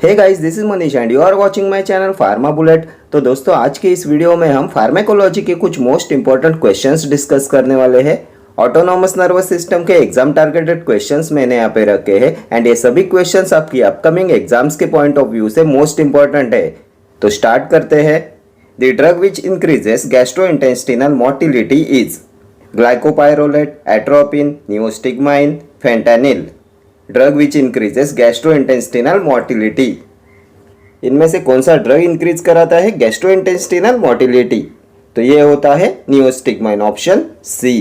Hey guys, this is Manish and you are watching my channel Pharma Bullet. तो दोस्तों, आज के इस वीडियो में हम फार्माकोलॉजी के कुछ मोस्ट इंपॉर्टेंट क्वेश्चंस डिस्कस करने वाले हैं। ऑटोनॉमस नर्वस सिस्टम के एग्जाम टारगेटेड क्वेश्चंस मैंने यहाँ पे रखे हैं एंड ये सभी क्वेश्चंस आपकी अपकमिंग एग्जाम्स के पॉइंट ऑफ व्यू से मोस्ट इंपॉर्टेंट है। तो स्टार्ट करते हैं। The drug which increases gastrointestinal motility is glycopyrrolate, atropine, neostigmine, fentanyl. Drug which increases gastrointestinal motility, इनमें से कौन सा ड्रग इंक्रीज कराता है गैस्ट्रोइंटेस्टिनल मोटिलिटी? तो ये होता है नियोस्टिग्माइन, ऑप्शन सी।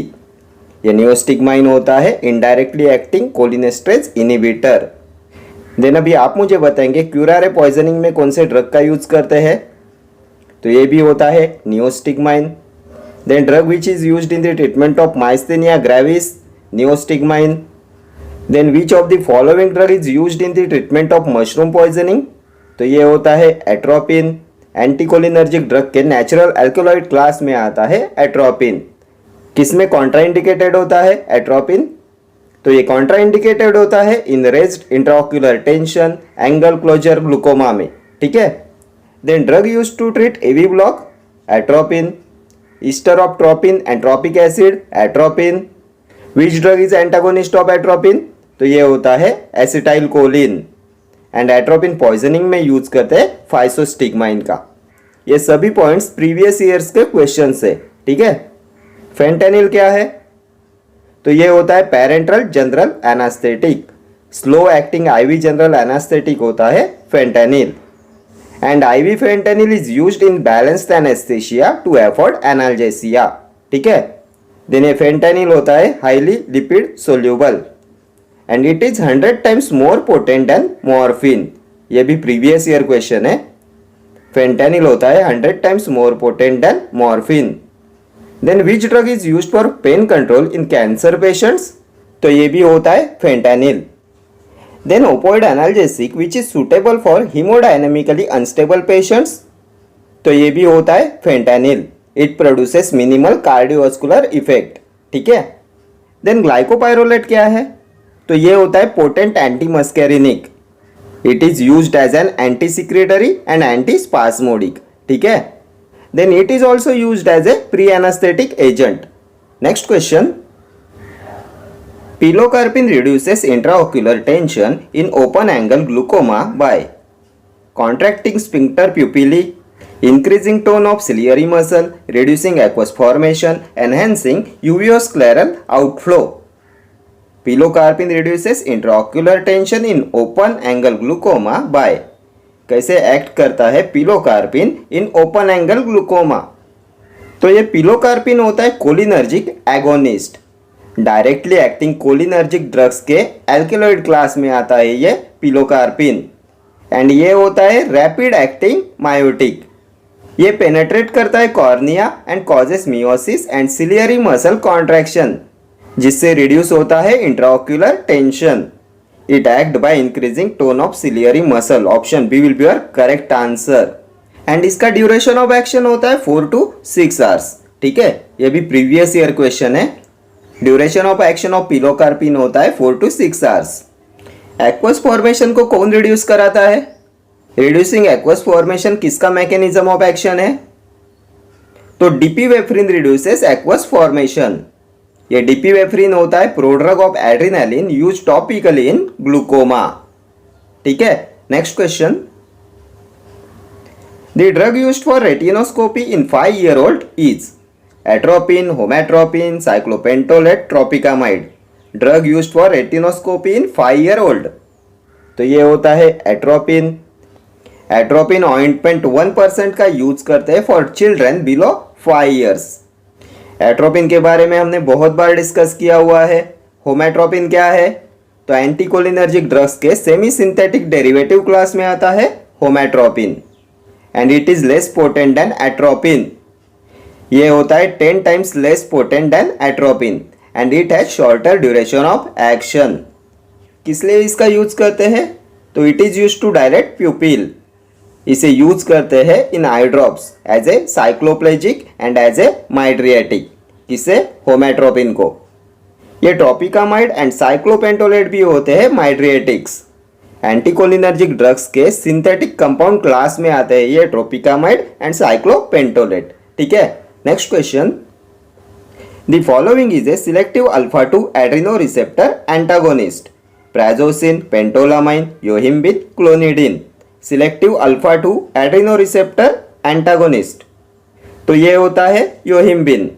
ये नियोस्टिग्माइन होता है इनडायरेक्टली एक्टिंग कोलिनेस्टरेज इनहिबिटर। देन अभी आप मुझे बताएंगे क्यूरारे पॉइजनिंग में कौन से ड्रग का यूज करते हैं? तो ये भी होता है neostigmine. Then drug which is used in the treatment of myasthenia gravis, neostigmine. Then which of the following drug is used in the treatment of mushroom poisoning? तो ये होता है एट्रोपिन। एंटीकोलिनर्जिक ड्रग के नेचुरल अल्कोलॉइड क्लास में आता है atropine. किसमें contraindicated होता है एट्रोपिन? तो ये कॉन्ट्राइंडिकेटेड होता है in raised intraocular tension, angle closure glaucoma में। ठीक है। Then drug use to treat AV block, atropine. Ester of tropine and tropic acid, atropine. Which drug is antagonist of atropine? तो ये होता है acetyl choline. And atropine poisoning में use करते हैं फाइसोस्टिग्माइन का। ये सभी पॉइंट्स प्रीवियस ईयर्स के क्वेश्चन से। ठीक है। फेंटेनिल क्या है? तो ये होता है parenteral general anaesthetic, slow acting IV general anaesthetic होता है fentanyl. And IV fentanyl is used in balanced anaesthesia to afford analgesia. ठीक है। देन ये फेंटेनिल होता है highly lipid soluble and it is 100 times more potent than morphine. ये भी previous year question है। फेंटेनिल होता है 100 times more potent than morphine. Then which drug is used for pain control in cancer patients? तो ये भी होता है fentanyl. Then opioid analgesic which is suitable for hemodynamically unstable patients? तो ये भी होता है fentanyl. It produces minimal cardiovascular effect. ठीक है। देन ग्लाइकोपाइरोलेट क्या है? तो ये होता है potent anti muscarinic. It is used as an anti secretory and anti spasmodic. ठीक है। Then it is also used as a pre anaesthetic agent. Next question. Pilocarpine reduces intraocular tension in open angle glaucoma by contracting sphincter pupillae, increasing tone of ciliary muscle, reducing aqueous formation, enhancing uveoscleral outflow. Pilocarpine reduces intraocular tension in open angle glaucoma by, कैसे act करता है pilocarpine in open angle glaucoma? तो ये pilocarpine होता है cholinergic agonist, directly acting cholinergic drugs के alkaloid class में आता है ये पिलोकार्पिन। एंड ये होता है रैपिड एक्टिंग मायोटिक। ये पेनेट्रेट करता है cornea and causes miosis and ciliary muscle contraction, जिससे रिड्यूस होता है intraocular tension. It act by increasing tone of ciliary muscle, option B will be your correct answer. And इसका duration of action होता है 4 to 6 hours. ठीक है। ये भी प्रीवियस ईयर क्वेश्चन है। Duration of action of pilocarpine होता है 4 to 6 आवर्स। एक्वस फॉर्मेशन को कौन रिड्यूस कराता है? रिड्यूसिंग एक्वस फॉर्मेशन किसका मैकेनिज्म ऑफ एक्शन है? तो डिपिवेफ्रिन रिड्यूसेस एक्वस फॉर्मेशन। ये डिपिवेफ्रिन होता है prodrug of adrenaline use topically in glaucoma. ठीक है। Next question. The drug used for retinoscopy in 5-year-old is atropine, homatropine, cyclopentolate, tropicamide. Drug used for retinoscopy in 5-year-old, तो ये होता है atropine. Atropine ointment 1% का use करते हैं for children below 5 years। Atropine के बारे में हमने बहुत बार डिस्कस किया हुआ है। होमेट्रोपिन क्या है? तो एंटीकोलिनर्जिक ड्रग्स के सेमी सिंथेटिक डेरिवेटिव क्लास में आता है homatropine and it is less potent than atropine. ये होता है 10 times less potent than atropine and it has shorter duration of action. किस लिए इसका यूज करते हैं? तो it is use to direct pupil. इसे यूज करते हैं in eye drops as a cycloplegic and as a mydriatic. किसे? होमेट्रोपिन को। ये ट्रोपिकामाइड एंड साइक्लोपेंटोलेट भी होते हैं माइड्रिएटिक्स। एंटीकोलिनर्जिक ड्रग्स के सिंथेटिक कंपाउंड क्लास में आते हैं ये ट्रोपिकामाइड एंड साइक्लोपेंटोलेट। ठीक है, next question, the following is a selective alpha 2 adrenoreceptor antagonist, prazosin, phentolamine, yohimbine, clonidine. Selective alpha 2 adrenoreceptor antagonist, तो ये होता है yohimbine.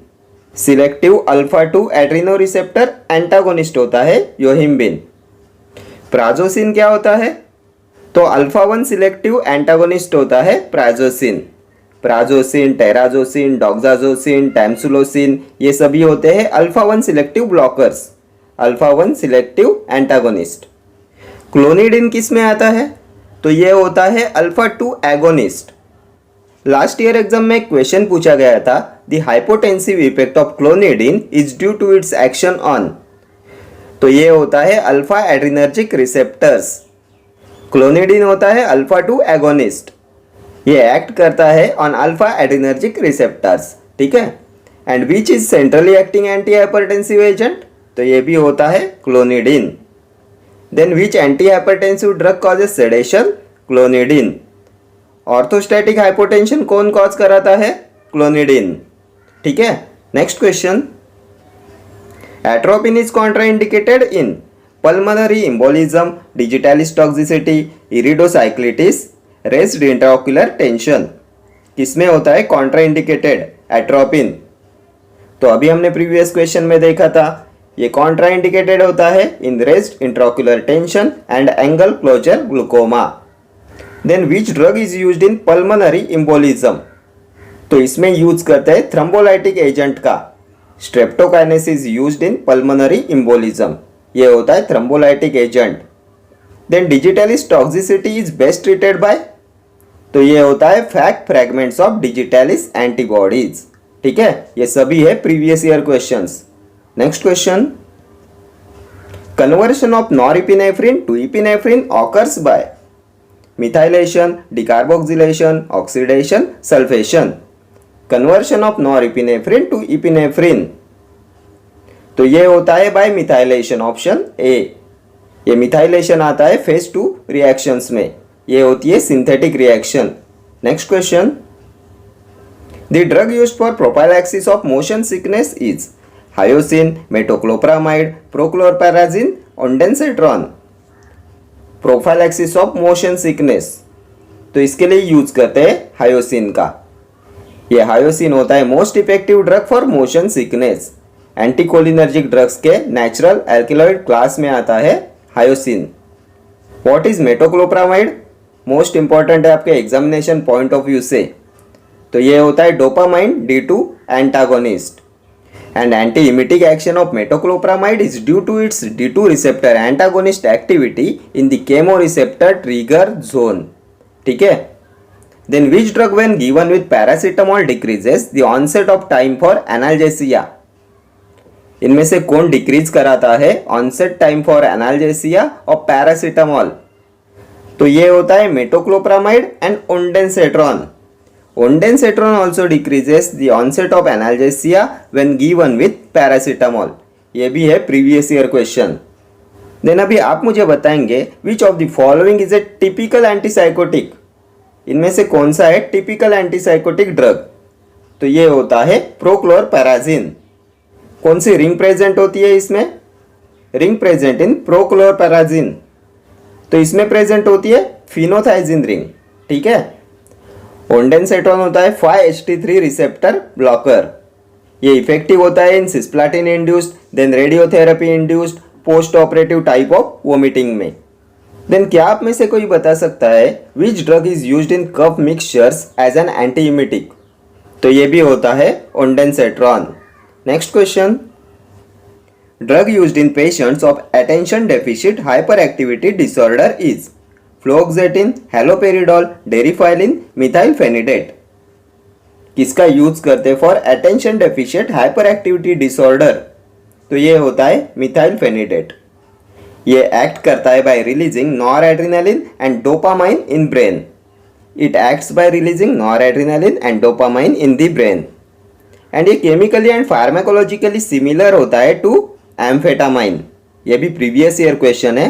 Selective alpha 2 adrenoreceptor antagonist होता है योहिम्बिन। प्राजोसिन क्या होता है? तो अल्फा 1 सिलेक्टिव एंटागोनिस्ट होता है prazosin. Prazosin, terazosin, doxazosin, tamsulosin ये सभी होते हैं alpha 1 selective blockers, alpha 1 selective antagonist. Clonidine किस में आता है? तो ये होता है alpha 2 agonist. Last year exam में एक क्वेश्चन पूछा गया था, the hypotensive effect of clonidine is due to its action on, तो ये होता है अल्फा एड्रिनर्जिक रिसेप्टर्स। क्लोनिडिन होता है अल्फा 2 एगोनिस्ट, ये एक्ट करता है ऑन अल्फा एड्रिनर्जिक रिसेप्टर्स। ठीक है, and which is centrally acting anti hypertensive agent, तो ये भी होता है clonidine. Then which anti hypertensive drug causes sedation? Clonidine. Orthostatic hypotension कौन कॉज कराता है? क्लोनिडिन। ठीक है, next question, atropine is contraindicated in pulmonary embolism, digitalis toxicity, iridocyclitis, raised intraocular tension. किसमें होता है कॉन्ट्राइंडिकेटेड? एट्रोपिन। तो अभी हमने प्रीवियस क्वेश्चन में देखा था, ये कॉन्ट्राइंडिकेटेड होता है in raised intraocular tension and angle closure glaucoma. Then which drug is used in pulmonary embolism, तो इसमें यूज करते हैं थ्रोम्बोलाइटिक एजेंट का। Streptokinase is used in pulmonary embolism, ये होता है thrombolytic agent. Then digitalis toxicity is best treated by, तो ये होता है फैक्ट फ्रैगमेंट्स ऑफ डिजिटालिस एंटीबॉडीज। ठीक है, ये सभी है previous year questions. Next question, conversion of norepinephrine to epinephrine occurs by methylation, decarboxylation, oxidation, sulphation. Conversion of norepinephrine to epinephrine, तो ये होता है बाय मिथाइलेशन, ऑप्शन ए। ये मिथाइलेशन आता है फेज 2 रिएक्शंस में, ये होती है synthetic reaction. Next question, the drug used for prophylaxis of motion sickness is hyoscine, metoclopramide, prochlorperazine, ondansetron. Prophylaxis of motion sickness, तो इसके लिए यूज करते हैं हायोसिन का। ये हायोसिन होता है most effective drug for motion sickness. Anticholinergic drugs के नेचुरल एल्केलॉइड क्लास में आता है hyoscine. What is metoclopramide? Most important है आपके एग्जामिनेशन पॉइंट ऑफ व्यू से, तो ये होता है dopamine D2 antagonist. And anti emetic action of metoclopramide is due to its D2 receptor antagonist activity in the chemoreceptor trigger zone. ठीक है, then which drug when given with paracetamol decreases the onset of time for analgesia? इनमें से कौन decrease कराता है onset time for analgesia और paracetamol? तो ये होता है metoclopramide and ondansetron. Ondansetron also decreases the onset of analgesia when given with paracetamol। ये भी है प्रीवियस ईयर क्वेश्चन। देन अभी आप मुझे बताएंगे विच of the following is A typical antipsychotic? इनमें से कौन सा है टिपिकल एंटीसाइकोटिक ड्रग? तो ये होता है प्रोक्लोरपैराजिन। कौन सी रिंग प्रेजेंट होती है इसमें? रिंग प्रेजेंट इन प्रोक्लोरपैराजिन, तो इसमें प्रेजेंट होती है फिनोथाइजिन रिंग। ठीक है, ओंडेंसेट्रॉन होता है 5-HT3 रिसेप्टर ब्लॉकर। ये इफेक्टिव होता है in cisplatin induced, then radiotherapy induced post operative type of vomiting में। देन क्या आप में से कोई बता सकता है which drug is used in cough mixtures as an anti emetic? तो ये भी होता है ondansetron. Next question, drug used in patients of attention deficit hyper activity disorder is fluoxetine, haloperidol, deriphylline, methylphenidate. किसका यूज करते for attention deficient hyper activity disorder? तो ये होता है मिथाइलफेनिडेट। ये एक्ट करता है bye releasing noradrenaline and dopamine in brain. It acts by releasing noradrenaline and dopamine in the brain. And ये केमिकली एंड फार्माकोलॉजिकली सिमिलर होता है टू एम्फेटामाइन। ये भी प्रीवियस ईयर क्वेश्चन है।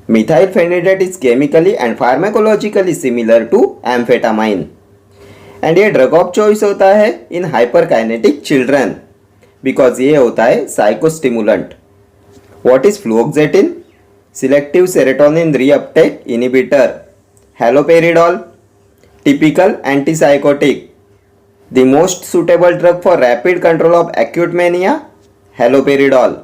Methyl phenidate is chemically and pharmacologically similar to amphetamine. And ये drug of choice होता है in hyperkinetic children because ये होता है psychostimulant. What is fluoxetine? Selective serotonin reuptake inhibitor. Haloperidol typical antipsychotic. The most suitable drug for rapid control of acute mania haloperidol.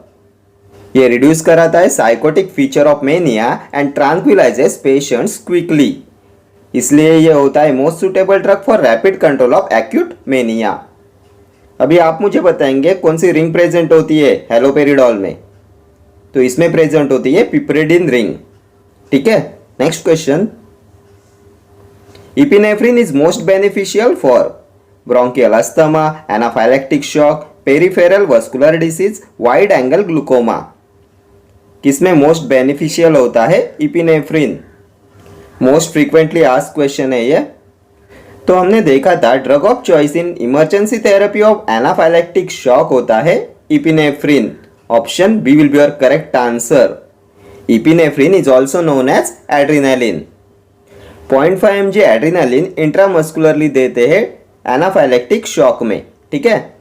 ये reduce कराता है psychotic feature of mania and tranquillises patients quickly, इसलिए ये होता है most suitable drug for rapid control of acute mania. अभी आप मुझे बताएंगे कौन सी रिंग प्रेजेंट होती है हैलोपेरिडॉल में. तो इसमें प्रेजेंट होती है पिपरिडिन रिंग. ठीक है. Next question. Epinephrine is most beneficial for bronchial asthma, anaphylactic shock, peripheral vascular disease, wide angle glaucoma. किसमें मोस्ट बेनिफिशियल होता है epinephrine? Most frequently asked question है ये. तो हमने देखा था drug of choice in emergency therapy of anaphylactic shock होता है epinephrine. Option B will be your correct answer. Epinephrine is also known as adrenaline. 0.5 mg adrenaline intramuscularly देते हैं एनाफाइलेक्टिक शॉक में. ठीक है.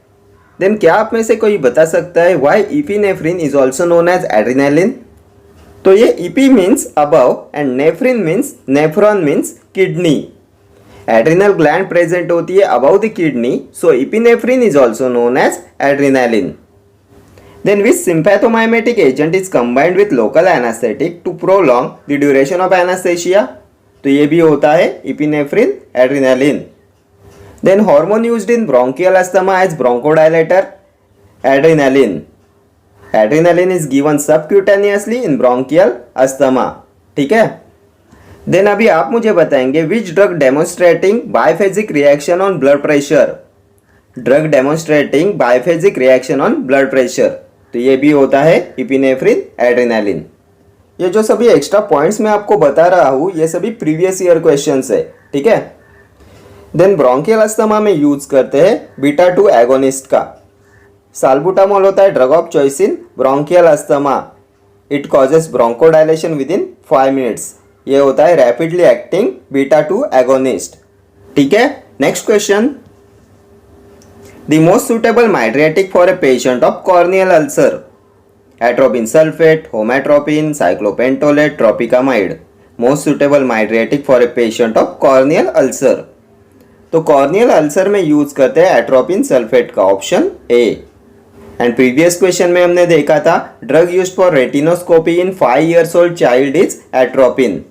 देन क्या आप में से कोई बता सकता है why epinephrine is also known as adrenaline? तो ये epi means above and nephrine means nephron means kidney. Adrenal gland present होती है above the kidney, so epinephrine is also known as adrenaline. Then which sympathomimetic agent is combined with local anaesthetic to prolong the duration of anaesthesia? तो ये भी होता है epinephrine adrenaline. Then hormone used in bronchial asthma as bronchodilator adrenaline. Adrenaline is given subcutaneously in bronchial asthma. ठीक है. Then अभी आप मुझे बताएंगे which drug demonstrating biphasic reaction on blood pressure? Drug demonstrating biphasic reaction on blood pressure. तो ये भी होता है इपिनेफ्रिन एड्रेनालिन. ये जो सभी एक्स्ट्रा पॉइंट्स मैं आपको बता रहा हूँ ये सभी प्रीवियस ईयर क्वेश्चंस है. ठीक है. देन ब्रोंकियल अस्थमा में यूज करते हैं बीटा 2 एगोनिस्ट का. साल्बुटामोल होता है drug of choice in bronchial asthma. It causes bronchodilation within 5 minutes. ये होता है रैपिडली एक्टिंग बीटा 2 एगोनिस्ट. ठीक है. Next question. The most suitable mydriatic for a patient of corneal ulcer? Atropine sulphate, homatropine, cyclopentolate, tropicamide. Most suitable mydriatic for a patient of corneal ulcer. तो corneal ulcer में use करते हैं atropine sulphate का. Option A. And previous question में हमने देखा था drug used for retinoscopy in 5 years old child is atropine.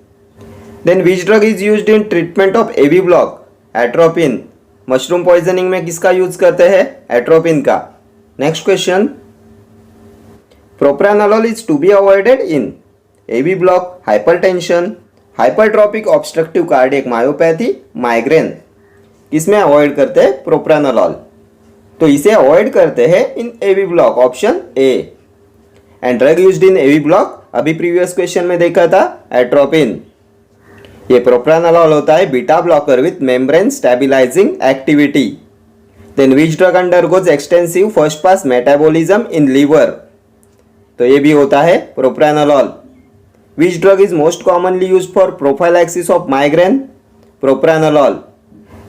Then which drug is used in treatment of AV block? Atropine. Mushroom poisoning में किसका use करते हैं? Atropine का. Next question. Propranolol is to be avoided in AV block, hypertension, hypertrophic obstructive cardiac myopathy, migraine. किसमें avoid करते हैं propranolol? तो इसे अवॉइड करते हैं in AV block. Option A. And drug used in AV block अभी previous question में देखा था एट्रोपिन. ये प्रोप्रानोलोल होता है beta blocker with membrane stabilising activity. Then which drug undergoes extensive first pass metabolism in liver? तो ये भी होता है propranolol. Which drug is most commonly used for prophylaxis of migraine? Propranolol.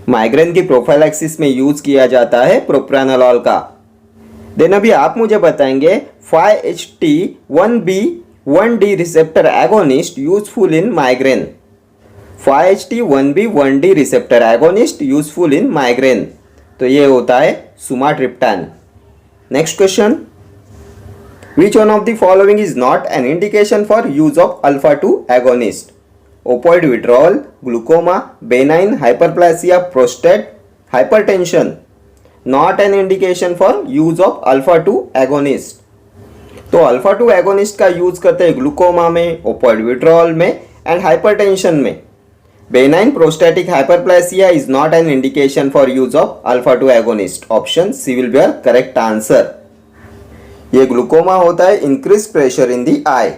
Migraine की prophylaxis में use किया जाता है प्रोप्रानोलोल का. देन अभी आप मुझे बताएंगे 5-HT1B1D receptor agonist useful in migraine. 5-HT1B1D receptor agonist useful in migraine. तो ये होता है sumatriptan. Next question. Which one of the following is not an indication for use of alpha 2 agonist? Opioid withdrawal, glaucoma, benign hyperplasia, prostate, hypertension. Not an indication for use of alpha 2 agonist. तो alpha 2 agonist का use करते हैं glaucoma में, opioid withdrawal में and hypertension में. Benign prostatic hyperplasia is not an indication for use of alpha 2 agonist. Option C will be your correct answer. ये glaucoma होता है increase pressure in the eye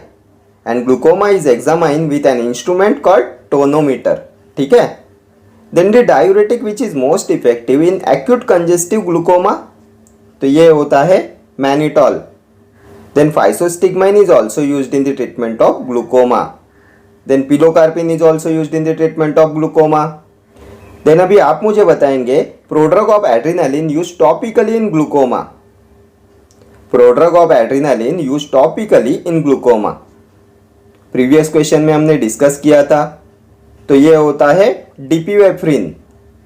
and glaucoma is examined with an instrument called tonometer. ठीक है. Then the diuretic which is most effective in acute congestive glaucoma? तो ये होता है mannitol. Then physostigmine is also used in the treatment of glaucoma. Then pilocarpine is also used in the treatment of glaucoma. Then अभी आप मुझे बताएंगे prodrug of adrenaline use topically in glaucoma. Prodrug of adrenaline use topically in glaucoma, previous question में हमने discuss किया था, तो ये होता है डिपिवेफ्रिन।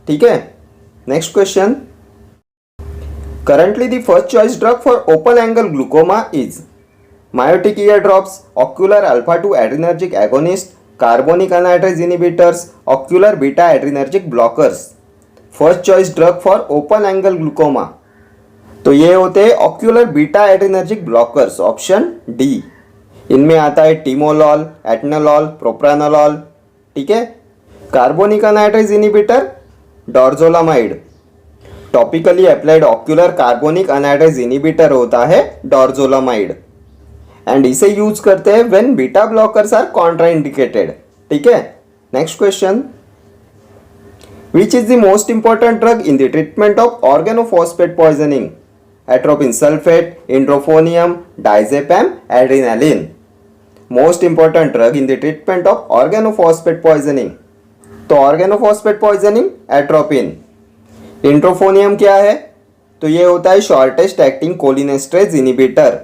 ठीक है, next question. Currently the first choice drug for open angle glaucoma is miotic eye drops, ocular alpha 2 adrenergic agonist, carbonic anhydrase inhibitors, ocular beta adrenergic blockers. First choice drug for open angle glaucoma, तो ये होते हैं ocular beta adrenergic blockers, option D. इनमें आता है timolol, atenolol, propranolol. ठीक है, carbonic anhydrase inhibitor dorzolamide, topically applied ocular carbonic anhydrase inhibitor होता है डोरजोलामाइड, एंड इसे यूज करते हैं when beta blockers are contraindicated. ठीक है, next question. Which is the most important drug in the treatment of organophosphate poisoning? Atropine sulphate, edrophonium, diazepam, adrenaline. Most important drug in the treatment of organophosphate poisoning, तो organophosphate poisoning atropine. Edrophonium क्या है? तो ये होता है shortest acting cholinesterase inhibitor.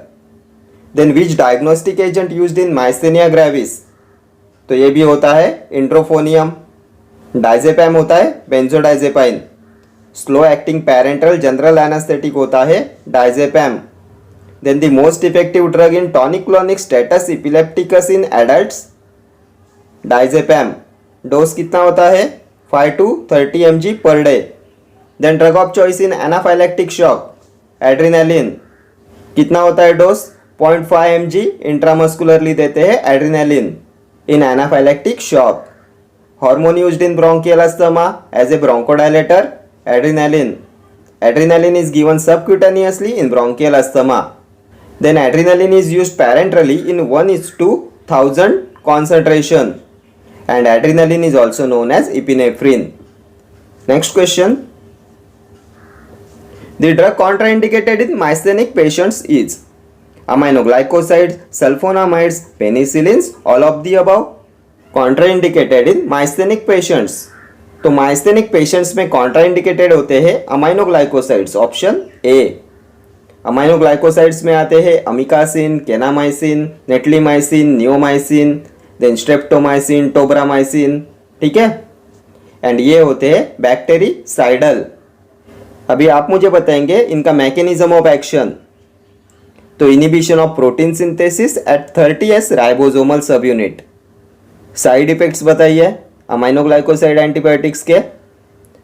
Then which diagnostic agent used in myasthenia gravis? तो ये भी होता है इंट्रोफोनियम। डाइजेपैम होता है benzodiazepine. Slow acting parenteral general anaesthetic होता है diazepam. Then the most effective drug in tonic clonic status epilepticus in adults, diazepam. Dose कितना होता है? 5 to 30 mg per day. Then drug of choice in anaphylactic shock, adrenaline. कितना होता है dose? 0.5 mg intramuscularly देते हैं adrenaline in anaphylactic shock. Hormone used in bronchial asthma as a bronchodilator, adrenaline. Adrenaline is given subcutaneously in bronchial asthma. Then adrenaline is used parenterally in 1:1000 concentration, and adrenaline is also known as epinephrine. Next question. The drug contraindicated in myasthenic patients is aminoglycosides, sulfonamides, penicillins, all of the above. Contraindicated in myasthenic patients, तो माइस्थेनिक patients में contraindicated होते हैं aminoglycosides, option A. Aminoglycosides में आते हैं amikacin, kanamycin, netilmicin, neomycin, then streptomycin, tobramycin. ठीक है, and ये होते हैं बैक्टेरिसाइडल। अभी आप मुझे बताएंगे इनका मैकेनिज्म ऑफ एक्शन। तो inhibition of protein synthesis at 30s ribosomal subunit. Side effects बताइए अमाइनोग्लाइकोसाइड एंटीबायोटिक्स के,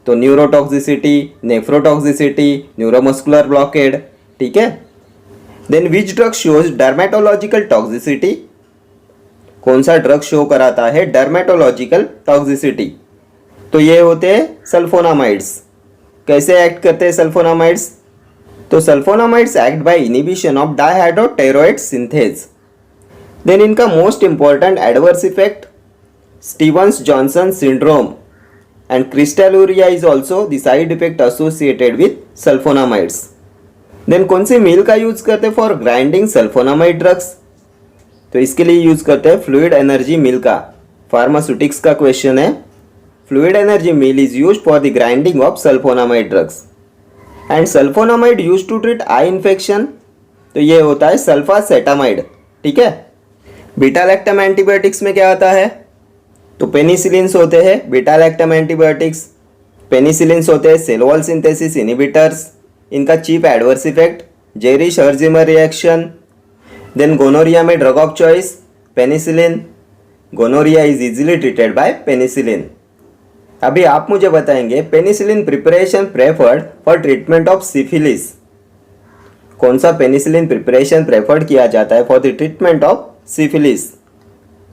तो न्यूरोटॉक्सिसिटी, नेफ्रोटॉक्सिसिटी, न्यूरोमस्कुलर ब्लॉकेड। ठीक है, then which drug shows dermatological toxicity? कौन सा ड्रग शो कराता है डर्मेटोलॉजिकल टॉक्सिसिटी? तो ये होते हैं सल्फोनामाइड्स। कैसे एक्ट करते हैं सल्फोनामाइड्स? तो sulphonamides act by inhibition of dihydropteroate synthase. Then इनका most important adverse effect Stevens-Johnson syndrome, and crystalluria is also the side effect associated with sulfonamides. Then कौन सी मील का यूज करते हैं फॉर ग्राइंडिंग सल्फोनामाइड ड्रग्स? तो इसके लिए use करते हैं फ्लूइड एनर्जी मिल का। फार्मास्यूटिक्स का क्वेश्चन है। Fluid energy mill is used for the grinding of sulfonamide drugs, and sulfonamide use to treat eye infection, तो ये होता है सल्फासेटामाइड। ठीक है, बीटा लैक्टम एंटीबायोटिक्स में क्या आता है? तो पेनिसिलिन्स होते हैं बीटा लैक्टम एंटीबायोटिक्स। पेनिसिलिन्स होते हैं सेल वॉल सिंथेसिस इनिबिटर्स। इनका chief adverse effect Jarisch Herxheimer reaction. Then gonorrhoea में drug of choice penicillin. Gonorrhoea is easily treated by penicillin. अभी आप मुझे बताएंगे penicillin preparation preferred for treatment of syphilis. कौन सा पेनिसिलिन प्रिपरेशन प्रेफर्ड किया जाता है for the treatment of syphilis?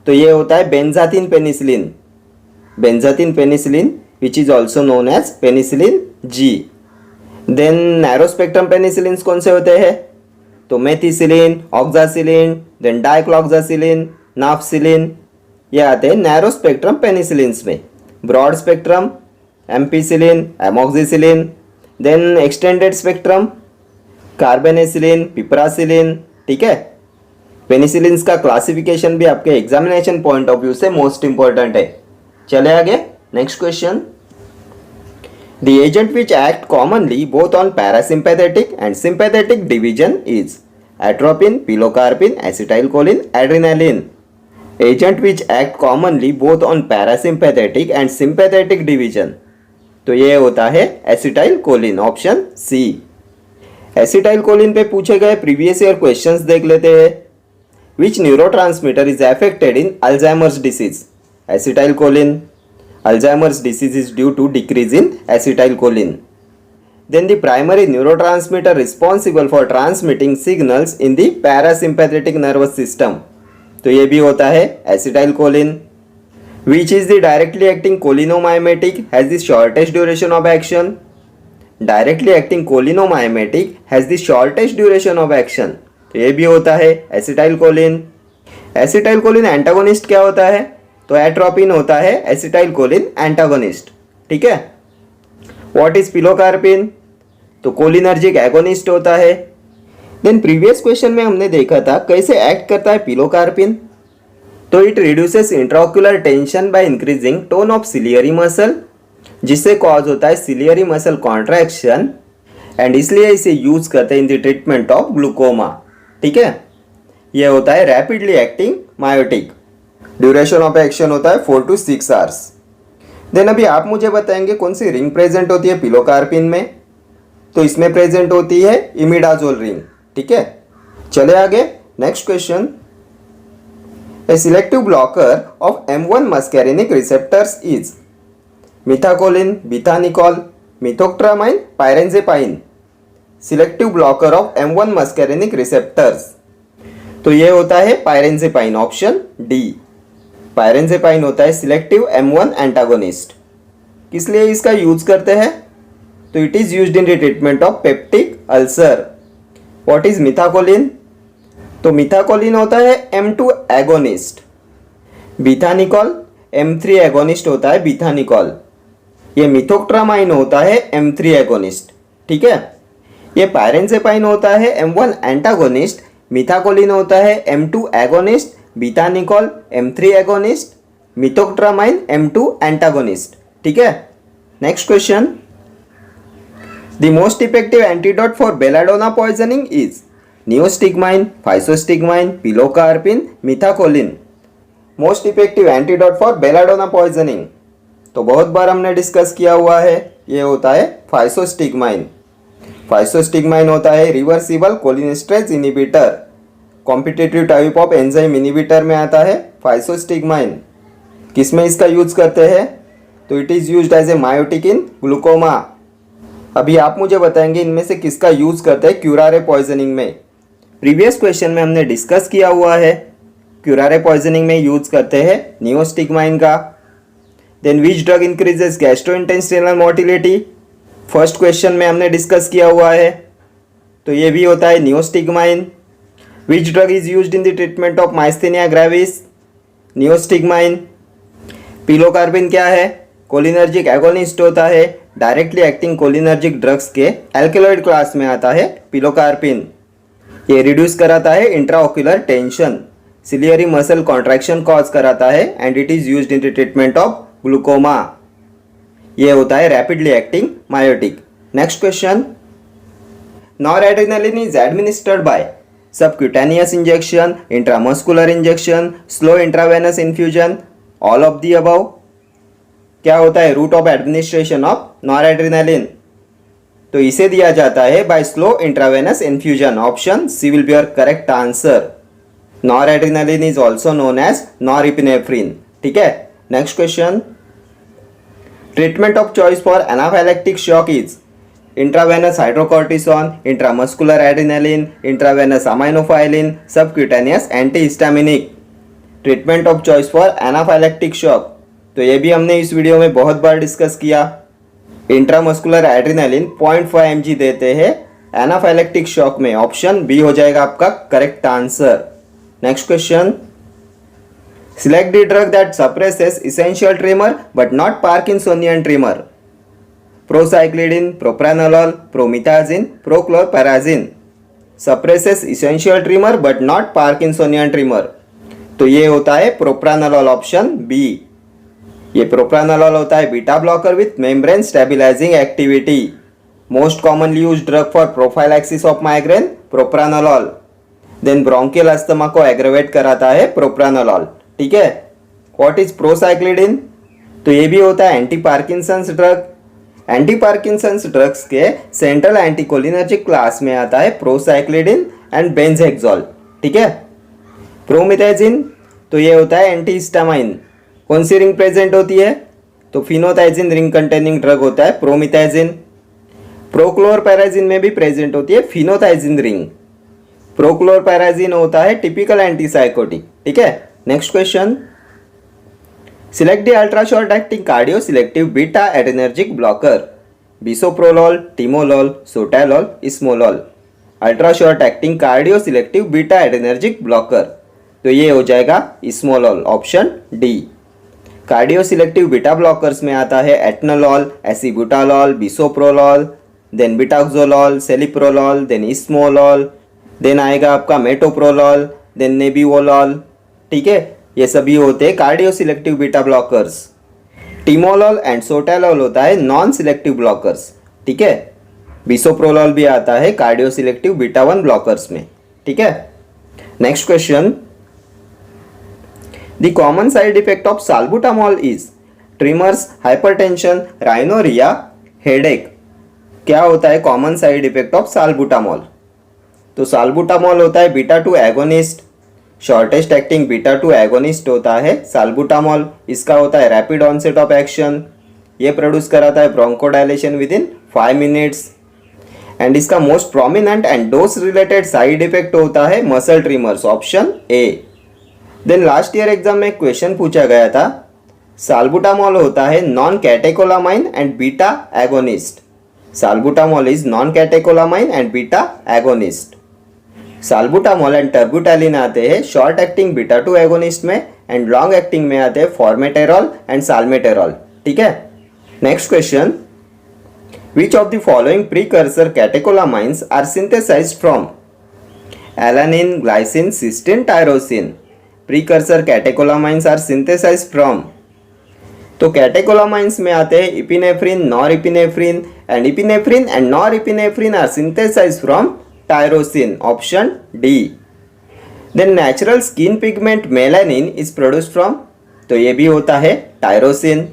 तो ये होता है benzathine penicillin. Benzathine penicillin which is also known as penicillin G. Then narrow spectrum penicillins कौन से होते हैं? तो methicillin, oxacillin, then dicloxacillin, nafcillin, ये आते हैं नैरो स्पेक्ट्रम पेनिसिलिन्स में। Broad spectrum ampicillin, amoxicillin, then extended spectrum carbenicillin, piperacillin. ठीक है, पेनिसिलिन्स का क्लासिफिकेशन भी आपके एग्जामिनेशन पॉइंट ऑफ व्यू से मोस्ट इंपॉर्टेंट है। चले आगे, next question. The agent which act commonly both on parasympathetic and sympathetic division is atropine, pilocarpine, acetylcholine, adrenaline. Agent which act commonly both on parasympathetic and sympathetic division, तो ये होता है acetylcholine, option C. Acetylcholine पे पूछे गए previous year questions देख लेते हैं। Which neurotransmitter is affected in Alzheimer's disease? Acetylcholine. Alzheimer's disease is due to decrease in acetylcholine. Then the primary neurotransmitter responsible for transmitting signals in the parasympathetic nervous system, तो ये भी होता है acetylcholine. Which is the directly acting cholinomimetic has the shortest duration of action? Directly acting cholinomimetic has the shortest duration of action, तो ये भी होता है एसिटाइलकोलिन। एसिटाइलकोलिन एंटागोनिस्ट क्या होता है? तो एट्रोपिन होता है एसिटाइलकोलिन एंटागोनिस्ट, ठीक है। What is pilocarpine? तो कोलिनर्जिक एगोनिस्ट होता है। देन प्रीवियस क्वेश्चन में हमने देखा था कैसे एक्ट करता है पिलोकार्पिन। तो it reduces इंट्राओक्युलर tension bye increasing tone of ciliary muscle, जिससे कॉज होता है सिलियरी मसल कॉन्ट्रैक्शन, एंड इसलिए इसे यूज करते हैं in the treatment of glaucoma, ठीक है। यह होता है rapidly acting miotic. Duration of action होता है 4 to 6 आवर्स। देन अभी आप मुझे बताएंगे कौन सी रिंग प्रेजेंट होती है पिलोकार्पिन में। तो इसमें प्रेजेंट होती है इमिडाजोल रिंग, ठीक है। चले आगे, next question. A selective blocker of M1 muscarinic receptors is methacholine, bethanechol, methoctramine, pirenzepine. Selective blocker of M1 muscarinic receptors, तो ये होता है पायरेंजेपाइन, ऑप्शन डी। पायरेंजेपाइन होता है सिलेक्टिव M1 एंटागोनिस्ट। किस लिए इसका यूज करते हैं? तो it is used in the treatment of peptic ulcer. What is methacholine? तो मिथाकोलिन होता है M2 agonist. Bethanechol M3 agonist होता है बिथानिकॉल। ये मिथोक्ट्रामाइन होता है M3 एगोनिस्ट, ठीक है। ये पायरेंजेपाइन होता है M1 एंटागोनिस्ट, मिथाकोलिन होता है M2 agonist, bethanechol M3 agonist, methoctramine M2 antagonist, ठीक है। Next question. The most effective antidote for belladonna poisoning is neostigmine, physostigmine, pilocarpine, methacholine. Most effective antidote for belladonna poisoning, तो बहुत बार हमने डिस्कस किया हुआ है, ये होता है फाइसोस्टिग्माइन। फाइसोस्टिग्माइन होता है reversible cholinesterase inhibitor, competitive type of enzyme inhibitor में आता है फाइसोस्टिग्माइन। किसमें इसका यूज करते हैं? तो it is used as a miotic in glaucoma. अभी आप मुझे बताएंगे इनमें से किसका यूज करते हैं क्यूरारे पॉइजनिंग में। प्रीवियस क्वेश्चन में हमने डिस्कस किया हुआ है, क्यूरारे पॉइजनिंग में यूज करते हैं नियोस्टिग्माइन का। Then which drug increases gastrointestinal motility? First question में हमने डिस्कस किया हुआ है, तो ये भी होता है neostigmine. Which drug is used in the treatment of myasthenia gravis? Neostigmine. Pilocarpine क्या है? कोलिनर्जिक एगोनिस्ट होता है, डायरेक्टली एक्टिंग कोलिनर्जिक ड्रग्स के एल्केलॉइड क्लास में आता है पिलोकार्पिन। ये रिड्यूस कराता है intraocular tension, ciliary muscle contraction cause कराता है, and it is used in the treatment of glaucoma. ये होता है rapidly acting miotic. Next question. Noradrenaline is administered by subcutaneous injection, intramuscular injection, slow intravenous infusion, all of the above. क्या होता है route of administration of noradrenaline? तो इसे दिया जाता है by slow intravenous infusion, option C will be your correct answer. Noradrenaline is also known as norepinephrine, ठीक है। Next question. Treatment of choice for anaphylactic shock is intravenous hydrocortisone, intramuscular adrenaline, intravenous aminophylline, subcutaneous antihistaminic. Treatment of choice for anaphylactic shock, तो ये भी हमने इस video में बहुत बार डिस्कस किया। इंट्रामस्कुलर एड्रेनालिन 0.5 mg देते हैं एनाफाइलेक्टिक शॉक में, ऑप्शन बी हो जाएगा आपका correct answer. Next question. Select the drug that suppresses essential tremor but not Parkinsonian tremor. Procyclidine, propranolol, promethazine, prochlorperazine. Suppresses essential tremor but not Parkinsonian tremor. तो ये होता है प्रोप्रानोलॉल ऑप्शन बी। ये propranolol होता है beta blocker with membrane stabilising activity. Most commonly use drug for prophylaxis of migraine propranolol. Then bronchial asthma को aggravate कराता है प्रोप्रानोलॉल। ठीक है। What is procyclidine? तो ये भी होता है anti Parkinson's drug. Anti Parkinson's drugs के सेंट्रल एंटीकोलिनर्जिक क्लास में आता है प्रोसाइक्लिडिन एंड बेंजेक्सोल। ठीक है। प्रोमिथाइजिन, तो ये होता है एंटी हिस्टामाइन। कौन सी रिंग प्रेजेंट होती है? तो फिनोथाइजिन रिंग कंटेनिंग ड्रग होता है प्रोमिथाइजिन। प्रोक्लोरपैराजिन में भी प्रेजेंट होती है फिनोथाइजिन रिंग। प्रोक्लोरपैराजिन होता है टिपिकल एंटीसाइकोटिक। ठीक है। Next question, select the ultra short acting cardio selective beta adrenergic blocker. Bisoprolol, timolol, sotalol, esmolol. Ultra short acting cardio selective beta adrenergic blocker, तो ये हो जाएगा esmolol option D. Cardio selective beta blockers में आता है atenolol, acebutolol, bisoprolol, then betaxolol, celiprolol, then esmolol, then आएगा आपका metoprolol, then nebivolol. ठीक है। ये सभी होते हैं cardio selective beta blockers. Timolol and sotalol होता है नॉन सिलेक्टिव ब्लॉकर्स। ठीक है। बिसोप्रोलॉल भी आता है कार्डियो सिलेक्टिव बीटा 1 ब्लॉकर्स में। ठीक है। Next question, the common side effect of salbutamol is tremors, hypertension, rhinorrhoea, headache. क्या होता है common side effect of salbutamol? तो साल्बुटामॉल होता है beta 2 agonist. Shortest acting beta 2 agonist होता है साल्बुटामॉल। इसका होता है रैपिड ऑनसेट ऑफ एक्शन। ये प्रोड्यूस कराता है bronchodilation within 5 minutes. And इसका most prominent and dose related side effect होता है muscle tremors option A. Then last year exam में क्वेश्चन पूछा गया था, साल्बुटामॉल होता है non catecholamine and beta agonist. Salbutamol is non catecholamine and beta agonist. Salbutamol and terbutaline आते हैं शॉर्ट एक्टिंग बीटा 2 एगोनिस्ट में, एंड लॉन्ग एक्टिंग में आते हैं फॉर्मेटेरॉल एंड साल्मेटेरॉल। ठीक है। Next question, which of the following precursor catecholamines are synthesised from? Alanine, glycine, cysteine, tyrosine. Precursor catecholamines are synthesised from? तो catecholamines में आते हैं epinephrine, norepinephrine, and epinephrine and norepinephrine are synthesised from tyrosine option D. Then natural skin pigment melanin is produced from? तो ये भी होता है tyrosine.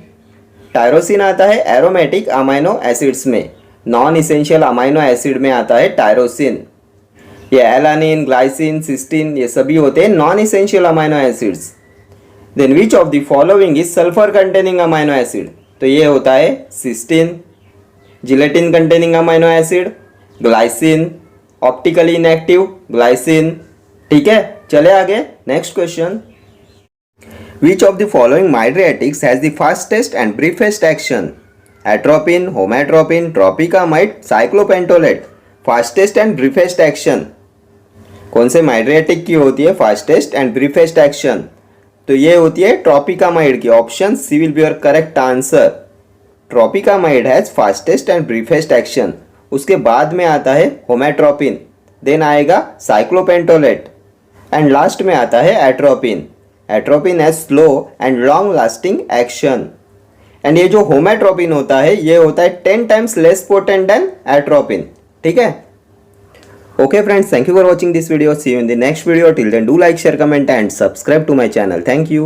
Tyrosine आता है एरोमेटिक अमाइनो एसिड्स में, नॉन इसेंशियल अमाइनो एसिड में आता है टायरोसिन। ये एलानिन, ग्लाइसिन, सिस्टीन ये सभी होते हैं non essential amino acids. Then which of the following is sulphur containing amino acid? तो ये होता है cysteine. Gelatin containing amino acid glycine. Optically inactive glycine. ठीक है। चले आगे। Next question, which of the following mydriatics has the fastest and briefest action? Atropine, homatropine, tropicamide, cyclopentolate. Fastest and briefest action कौन से माइड्रियाटिक की होती है fastest and briefest action? तो ये होती है ट्रोपिकामाइड की। Option C will be your correct answer. Tropicamide has fastest and briefest action. उसके बाद में आता है होमेट्रोपिन, देन आएगा साइक्लोपेंटोलेट, एंड लास्ट में आता है atropine. Atropine has slow and long lasting action. And ये जो होमेट्रोपिन होता है ये होता है 10 times less potent than atropine. ठीक है। Okay friends, thank you for watching this video. See you in the next video. Till then, do like, share, comment and subscribe to my channel. Thank you.